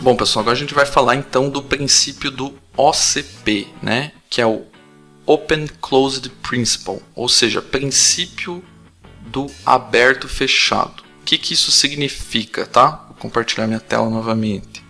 Bom, pessoal, agora a gente vai falar então do princípio do OCP, né? Que é o Open Closed Principle, ou seja, princípio do aberto fechado. O que isso significa, tá? Vou compartilhar minha tela novamente.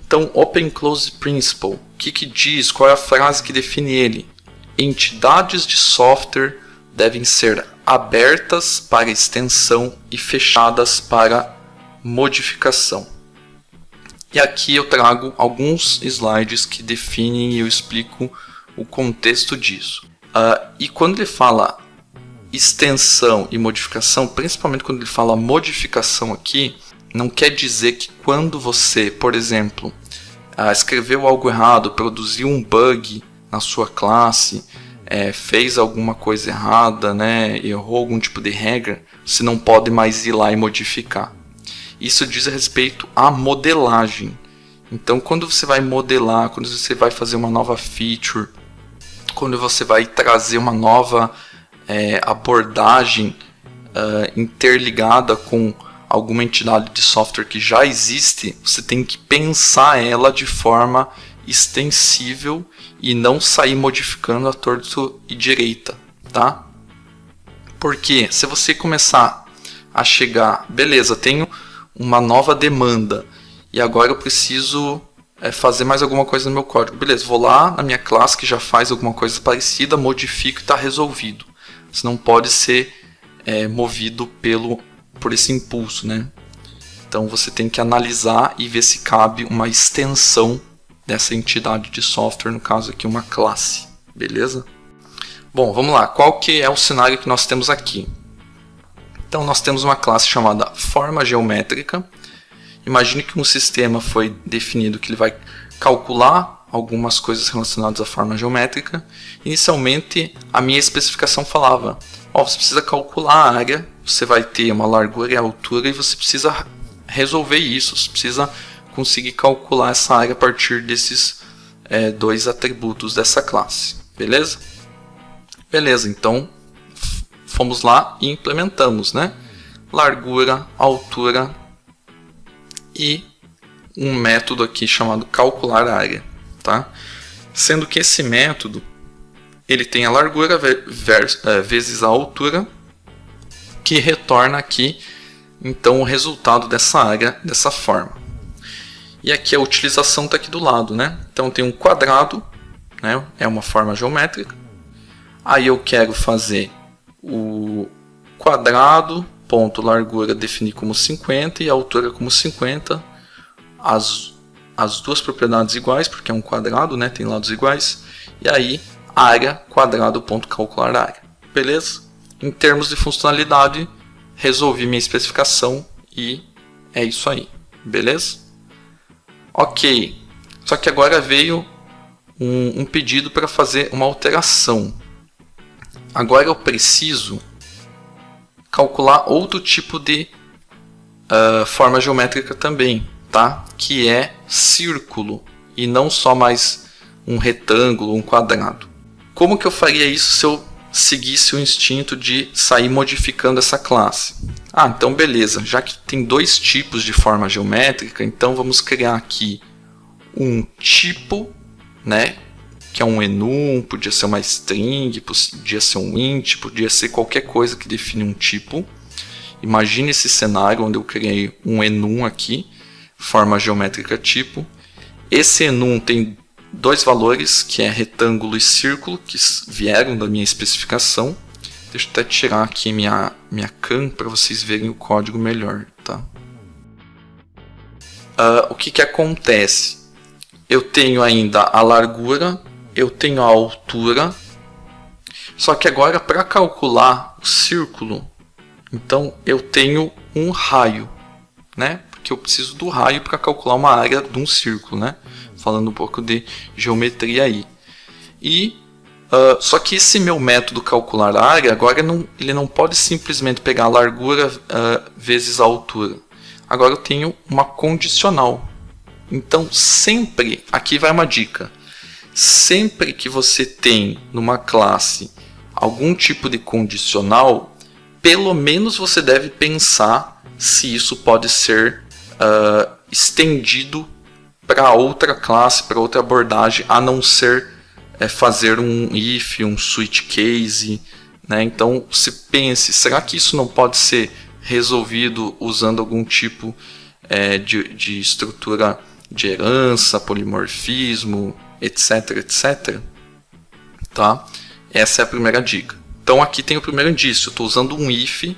Então, Open Closed Principle, o que diz? Qual é a frase que define ele? Entidades de software devem ser abertas para extensão e fechadas para modificação. E aqui eu trago alguns slides que definem e eu explico o contexto disso. E quando ele fala extensão e modificação, principalmente quando ele fala modificação aqui, não quer dizer que quando você, por exemplo, escreveu algo errado, produziu um bug na sua classe, fez alguma coisa errada, né, errou algum tipo de regra, você não pode mais ir lá e modificar. Isso diz respeito à modelagem. Então, quando você vai modelar, quando você vai fazer uma nova feature, quando você vai trazer uma nova abordagem interligada com alguma entidade de software que já existe, você tem que pensar ela de forma extensível e não sair modificando a torto e direita, tá? Porque se você começar a chegar, beleza, tenho uma nova demanda e agora eu preciso fazer mais alguma coisa no meu código. Beleza, vou lá na minha classe que já faz alguma coisa parecida, modifico e está resolvido. Você não pode ser movido por esse impulso, né? Então você tem que analisar e ver se cabe uma extensão dessa entidade de software, no caso aqui uma classe, beleza? Bom, vamos lá, qual que é o cenário que nós temos aqui? Então nós temos uma classe chamada forma geométrica. Imagine que um sistema foi definido que ele vai calcular algumas coisas relacionadas à forma geométrica. Inicialmente a minha especificação falava, você precisa calcular a área, você vai ter uma largura e altura e você precisa resolver isso, você precisa conseguir calcular essa área a partir desses dois atributos dessa classe, beleza? Beleza, então fomos lá e implementamos, né? Largura, altura e um método aqui chamado calcular área, tá? Sendo que esse método ele tem a largura vezes a altura, que retorna aqui então o resultado dessa área dessa forma. E aqui a utilização está aqui do lado, né? Então tem um quadrado, né? É uma forma geométrica. Aí eu quero fazer o quadrado, ponto largura definir como 50 e a altura como 50, as duas propriedades iguais, porque é um quadrado, né? Tem lados iguais, e aí área, quadrado, ponto calcular área, beleza? Em termos de funcionalidade, resolvi minha especificação e é isso aí, beleza? Ok, só que agora veio um pedido para fazer uma alteração. Agora eu preciso calcular outro tipo de forma geométrica também, tá? Que é círculo e não só mais um retângulo, um quadrado. Como que eu faria isso se eu seguisse o instinto de sair modificando essa classe? Então beleza, já que tem dois tipos de forma geométrica, então vamos criar aqui um tipo, né? Que é um enum, podia ser uma string, podia ser um int, podia ser qualquer coisa que define um tipo. Imagine esse cenário onde eu criei um enum aqui, forma geométrica tipo. Esse enum tem dois valores, que é retângulo e círculo, que vieram da minha especificação. Deixa eu até tirar aqui minha cam para vocês verem o código melhor, tá? O que acontece? Eu tenho ainda a largura, eu tenho a altura, só que agora para calcular o círculo, então eu tenho um raio, né? Porque eu preciso do raio para calcular uma área de um círculo, né? Falando um pouco de geometria aí. Só que esse meu método calcular a área, agora ele não pode simplesmente pegar a largura vezes a altura. Agora eu tenho uma condicional. Então sempre, aqui vai uma dica, sempre que você tem numa classe algum tipo de condicional, pelo menos você deve pensar se isso pode ser estendido para outra classe, para outra abordagem, a não ser fazer um if, um switch case, né? Então, se pense, será que isso não pode ser resolvido usando algum tipo de estrutura de herança, polimorfismo, etc, etc? Tá? Essa é a primeira dica. Então, aqui tem o primeiro indício. Estou usando um if,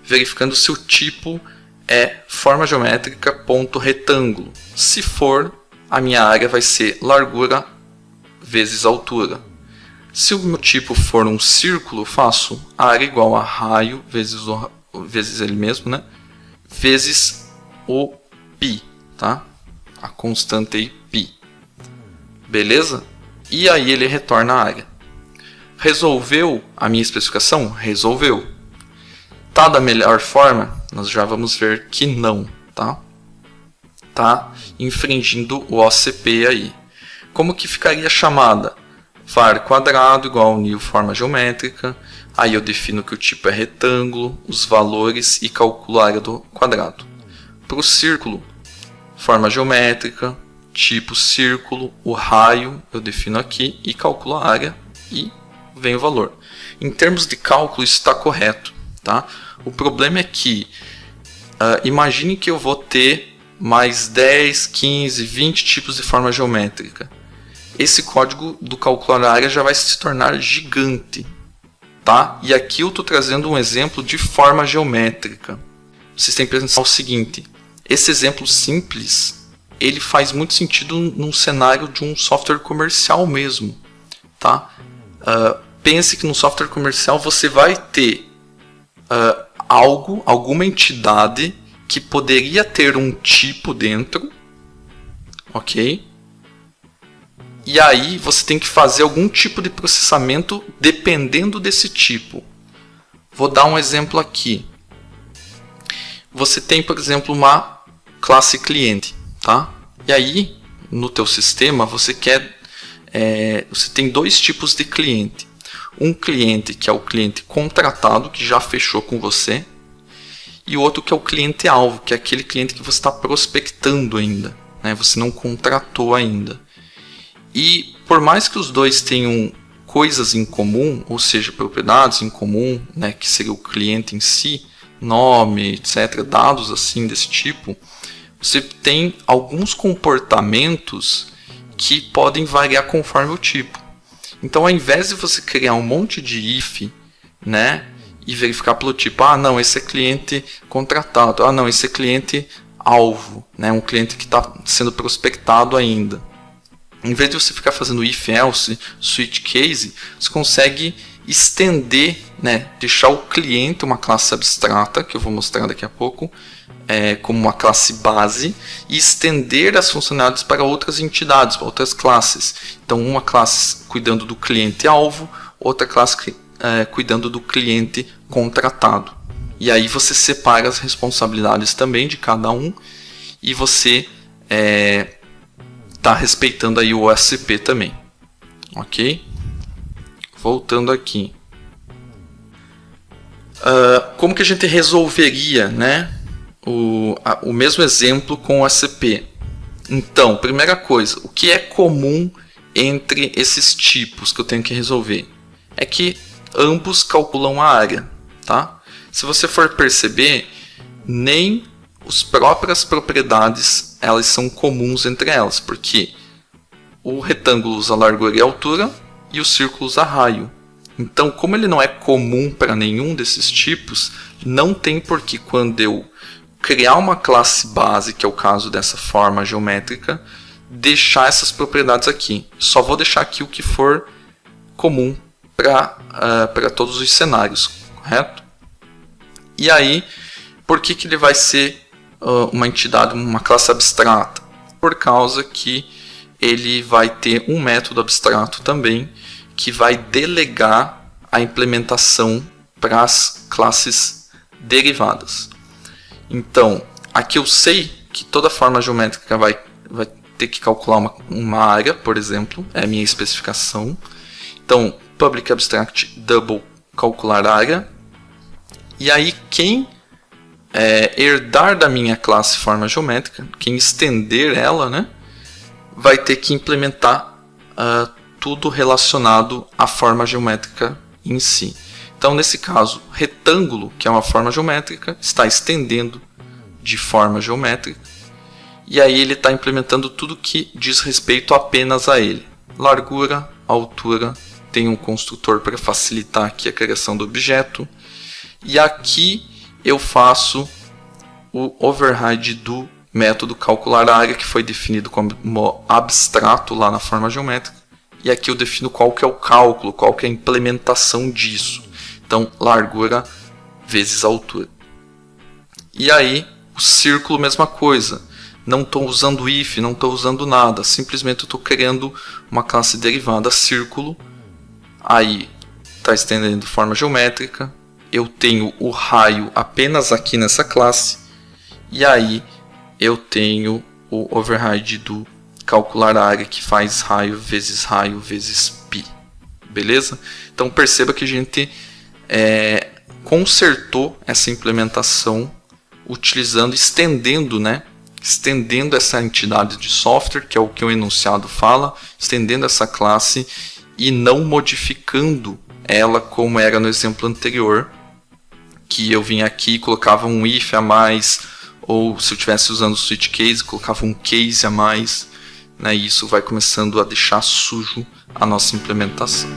verificando se o tipo é forma geométrica ponto retângulo. Se for, a minha área vai ser largura vezes altura. Se o meu tipo for um círculo, faço área igual a raio vezes ele mesmo, né? Vezes o π, tá? A constante aí, π. Beleza? E aí ele retorna a área. Resolveu a minha especificação? Resolveu. Tá da melhor forma? Nós já vamos ver que não, tá? Tá infringindo o OCP aí. Como que ficaria a chamada? Var quadrado igual ao new forma geométrica. Aí eu defino que o tipo é retângulo, os valores e calculo a área do quadrado. Para o círculo, forma geométrica, tipo círculo, o raio eu defino aqui e calculo a área e vem o valor. Em termos de cálculo isso está correto, tá? O problema é que imagine que eu vou ter mais 10, 15, 20 tipos de forma geométrica. Esse código do calcular a área já vai se tornar gigante, tá? E aqui eu estou trazendo um exemplo de forma geométrica. Vocês têm que pensar o seguinte: esse exemplo simples, ele faz muito sentido num cenário de um software comercial mesmo, tá? Pense que no software comercial você vai ter alguma entidade que poderia ter um tipo dentro, ok? E aí você tem que fazer algum tipo de processamento dependendo desse tipo. Vou dar um exemplo aqui. Você tem, por exemplo, uma classe cliente, tá? E aí, no teu sistema, você tem dois tipos de cliente. Um cliente que é o cliente contratado, que já fechou com você, e o outro que é o cliente-alvo, que é aquele cliente que você está prospectando ainda, né? Você não contratou ainda. E por mais que os dois tenham coisas em comum, ou seja, propriedades em comum, né, que seria o cliente em si, nome, etc., dados assim desse tipo, você tem alguns comportamentos que podem variar conforme o tipo. Então, ao invés de você criar um monte de if, né, e verificar pelo tipo, não, esse é cliente contratado, não, esse é cliente alvo, né, um cliente que está sendo prospectado ainda. Em vez de você ficar fazendo if, else, switch case, você consegue estender, né, deixar o cliente uma classe abstrata, que eu vou mostrar daqui a pouco, como uma classe base, e estender as funcionalidades para outras entidades, para outras classes. Então, uma classe cuidando do cliente-alvo, outra classe cuidando do cliente contratado. E aí você separa as responsabilidades também de cada um, e você está respeitando aí o OSCP também, ok? Voltando aqui, como que a gente resolveria, né, o mesmo exemplo com o OSCP? Então, primeira coisa, o que é comum entre esses tipos que eu tenho que resolver? É que ambos calculam a área, tá? Se você for perceber, nem as próprias propriedades elas são comuns entre elas, porque o retângulo usa largura e altura e o círculo usa raio. Então, como ele não é comum para nenhum desses tipos, não tem por que, quando eu criar uma classe base, que é o caso dessa forma geométrica, deixar essas propriedades aqui. Só vou deixar aqui o que for comum para todos os cenários, correto? E aí, por que ele vai ser uma entidade, uma classe abstrata? Por causa que ele vai ter um método abstrato também, que vai delegar a implementação para as classes derivadas. Então, aqui eu sei que toda forma geométrica vai ter que calcular uma área, por exemplo, é a minha especificação. Então, public abstract double calcular área. E aí, quem herdar da minha classe forma geométrica, quem estender ela, né, vai ter que implementar tudo relacionado à forma geométrica em si. Então, nesse caso, retângulo, que é uma forma geométrica, está estendendo de forma geométrica, e aí ele está implementando tudo que diz respeito apenas a ele. Largura, altura, tem um construtor para facilitar aqui a criação do objeto, e aqui eu faço o override do método calcular área, que foi definido como abstrato lá na forma geométrica, e aqui eu defino qual que é o cálculo, qual que é a implementação disso. Então, largura vezes altura. E aí, o círculo, mesma coisa. Não estou usando if, não estou usando nada. Simplesmente estou criando uma classe derivada círculo. Aí, está estendendo forma geométrica. Eu tenho o raio apenas aqui nessa classe. E aí, eu tenho o override do calcular área, que faz raio vezes π. Beleza? Então, perceba que a gente consertou essa implementação utilizando, estendendo essa entidade de software, que é o que o enunciado fala, estendendo essa classe e não modificando ela como era no exemplo anterior, que eu vinha aqui e colocava um if a mais, ou se eu estivesse usando o switch case, colocava um case a mais, né? E isso vai começando a deixar sujo a nossa implementação.